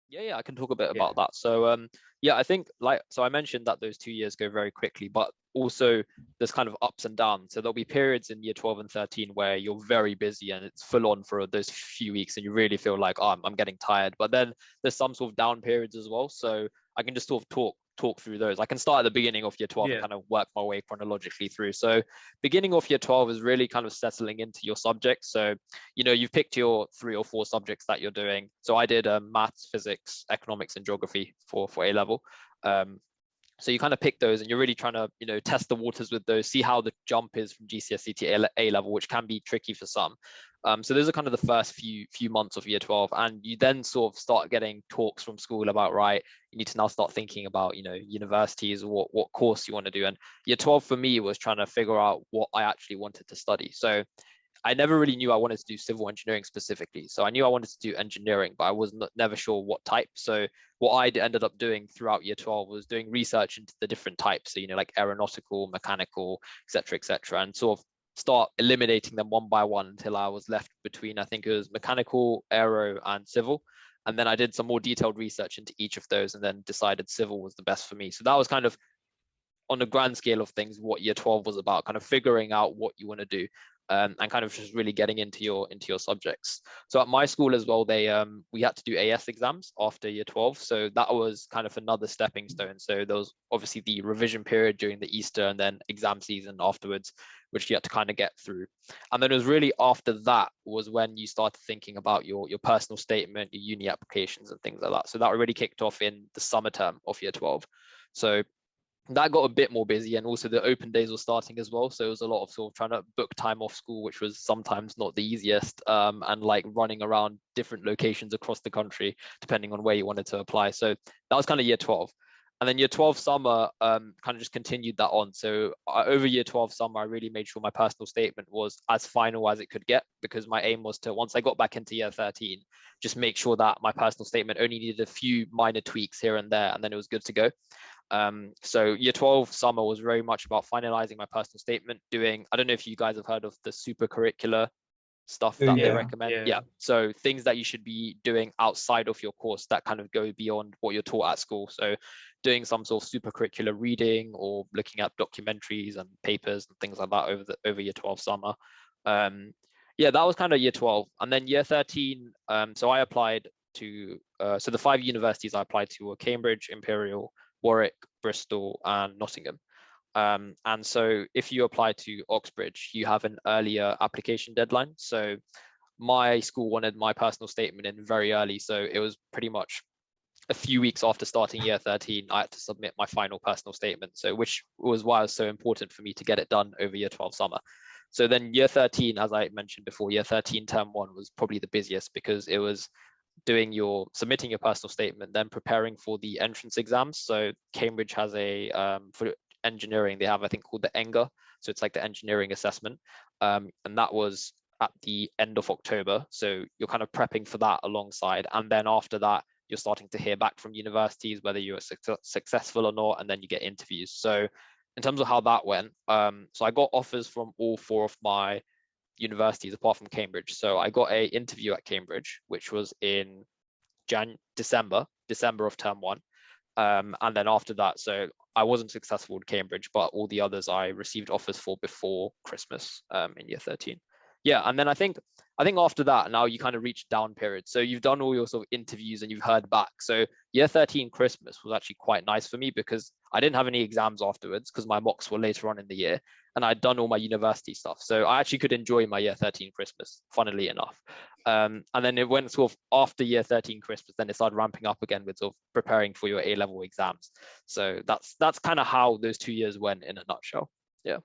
Yeah, I can talk a bit Yeah. about that. So, yeah, I think so I mentioned that those 2 years go very quickly, but also there's kind of ups and downs. So there'll be periods in year 12 and 13 where you're very busy and it's full on for those few weeks and you really feel like, oh, I'm getting tired. But then there's some sort of down periods as well. So I can just sort of talk through those. I can start at the beginning of year 12 and Yeah. kind of work my way chronologically through. So beginning of year 12 is really kind of settling into your subjects. So you've picked your 3 or 4 subjects that you're doing. So I did maths, physics, economics, and geography for A level. Um, so you kind of pick those and you're really trying to, test the waters with those, see how the jump is from GCSE to A level, which can be tricky for some. So those are kind of the first few months of year 12. And you then sort of start getting talks from school about, right, you need to now start thinking about, universities, what course you want to do. And year 12 for me was trying to figure out what I actually wanted to study. So I never really knew I wanted to do civil engineering specifically. So I knew I wanted to do engineering, but I was never sure what type. So what I ended up doing throughout year 12 was doing research into the different types. So, like aeronautical, mechanical, et cetera, and sort of start eliminating them one by one until I was left between, I think it was mechanical, aero, and civil. And then I did some more detailed research into each of those and then decided civil was the best for me. So that was kind of on a grand scale of things what year 12 was about, kind of figuring out what you want to do, and kind of just really getting into your subjects. So at my school as well, we had to do AS exams after year 12, so that was kind of another stepping stone. So there was obviously the revision period during the Easter and then exam season afterwards, which you had to kind of get through. And then it was really after that was when you started thinking about your personal statement, your uni applications and things like that. So that already kicked off in the summer term of year 12. So that got a bit more busy, and also the open days were starting as well, so it was a lot of sort of trying to book time off school, which was sometimes not the easiest, and like running around different locations across the country depending on where you wanted to apply. So that was kind of year 12. And then year 12 summer, kind of just continued that on. So over year 12 summer, I really made sure my personal statement was as final as it could get, because my aim was to, once I got back into year 13, just make sure that my personal statement only needed a few minor tweaks here and there, and then it was good to go. So year 12 summer was very much about finalizing my personal statement, doing, I don't know if you guys have heard of the super curricular stuff Oh that they yeah. recommend. Yeah. Yeah. So things that you should be doing outside of your course that kind of go beyond what you're taught at school. So doing some sort of super curricular reading or looking at documentaries and papers and things like that over year 12 summer. Yeah, that was kind of year 12. And then year 13, so I applied to, so the 5 universities I applied to were Cambridge, Imperial, Warwick, Bristol, and Nottingham. And so if you apply to Oxbridge, you have an earlier application deadline. So my school wanted my personal statement in very early. So it was pretty much a few weeks after starting year 13, I had to submit my final personal statement. So which was why it was so important for me to get it done over year 12 summer. So then year 13, as I mentioned before, year 13 term 1 was probably the busiest, because it was submitting your personal statement, then preparing for the entrance exams. So Cambridge has for engineering, they have, I think, called the ENGA. So it's like the engineering assessment. And that was at the end of October. So you're kind of prepping for that alongside. And then after that, you're starting to hear back from universities, whether you're successful or not, and then you get interviews. So in terms of how that went, so I got offers from all 4 of my universities apart from Cambridge. So I got a interview at Cambridge, which was in December of term 1. And then after that, so I wasn't successful in Cambridge, but all the others I received offers for before Christmas, in year 13. Yeah, and then I think after that, now you kind of reach down period. So you've done all your sort of interviews and you've heard back. So year 13 Christmas was actually quite nice for me, because I didn't have any exams afterwards because my mocks were later on in the year, and I'd done all my university stuff. So I actually could enjoy my year 13 Christmas, funnily enough. And then it went sort of after year 13 Christmas, then it started ramping up again with sort of preparing for your A-level exams. So that's kind of how those 2 years went in a nutshell. Yeah.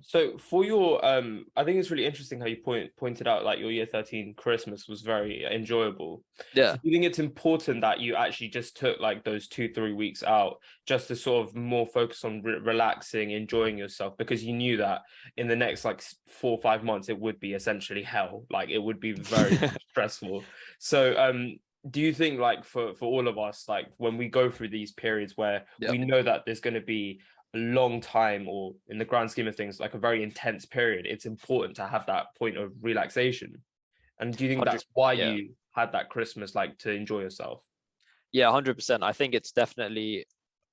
So for your I think it's really interesting how you pointed out like your year 13 Christmas was very enjoyable. Yeah. So do you think it's important that you actually just took like those 2-3 weeks out just to sort of more focus on relaxing, enjoying yourself, because you knew that in the next like 4 or 5 months it would be essentially hell, like it would be very stressful. So do you think like for all of us, like when we go through these periods where Yeah. we know that there's going to be a long time, or in the grand scheme of things like a very intense period, it's important to have that point of relaxation? And do you think 100. that's why Yeah. you had that Christmas like to enjoy yourself? Yeah, 100%. I think it's definitely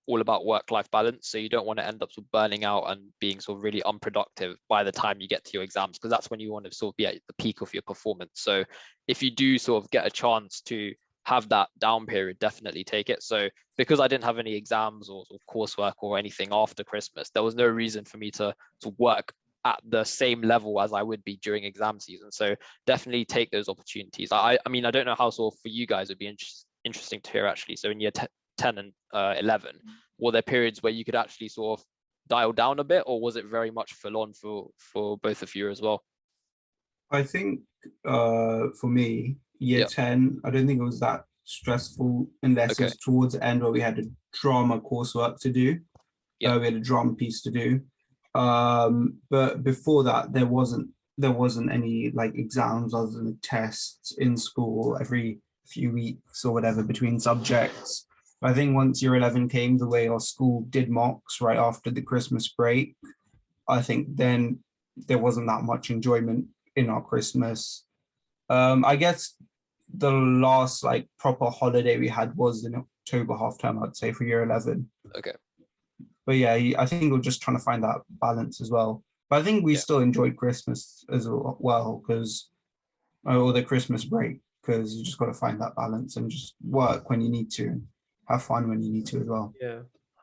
all about work-life balance. So you don't want to end up sort of burning out and being sort of really unproductive by the time you get to your exams, because that's when you want to sort of be at the peak of your performance. So if you do sort of get a chance to have that down period, definitely take it. So because I didn't have any exams or sort of coursework or anything after Christmas, there was no reason for me to work at the same level as I would be during exam season. So definitely take those opportunities. I mean, I don't know how sort of for you guys, it'd be interesting to hear actually. So in year 10 and 11, were there periods where you could actually sort of dial down a bit, or was it very much full on for both of you as well? I think for me, year Yeah. 10, I don't think it was that stressful unless it Okay. was towards the end where we had a drama coursework to do. Yeah. We had a drama piece to do. But before that, there wasn't any like exams other than tests in school every few weeks or whatever between subjects. I think once year 11 came, the way our school did mocks right after the Christmas break, I think then there wasn't that much enjoyment in our Christmas. I guess the last like proper holiday we had was in October half term, I'd say, for year 11. Okay. But yeah, I think we're just trying to find that balance as well. But I think we Yeah. still enjoyed Christmas as well because, or the Christmas break, because you just got to find that balance and just work when you need to, have fun when you need to as well. Yeah.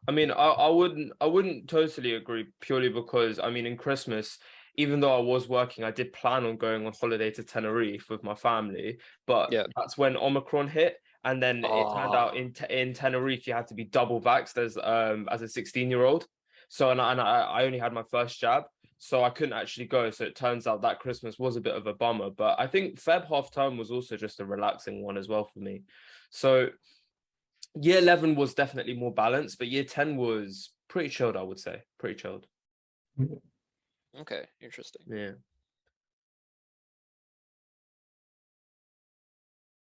I mean, I wouldn't totally agree, purely because I mean in Christmas, even though I was working, I did plan on going on holiday to Tenerife with my family, but Yeah. that's when Omicron hit. And then it turned out Oh, in Tenerife you had to be double vaxxed as a 16-year-old. So I only had my first jab, so I couldn't actually go. So it turns out that Christmas was a bit of a bummer. But I think Feb half term was also just a relaxing one as well for me. So year 11 was definitely more balanced, but year 10 was pretty chilled, I would say. Pretty chilled. okay. Interesting. Yeah.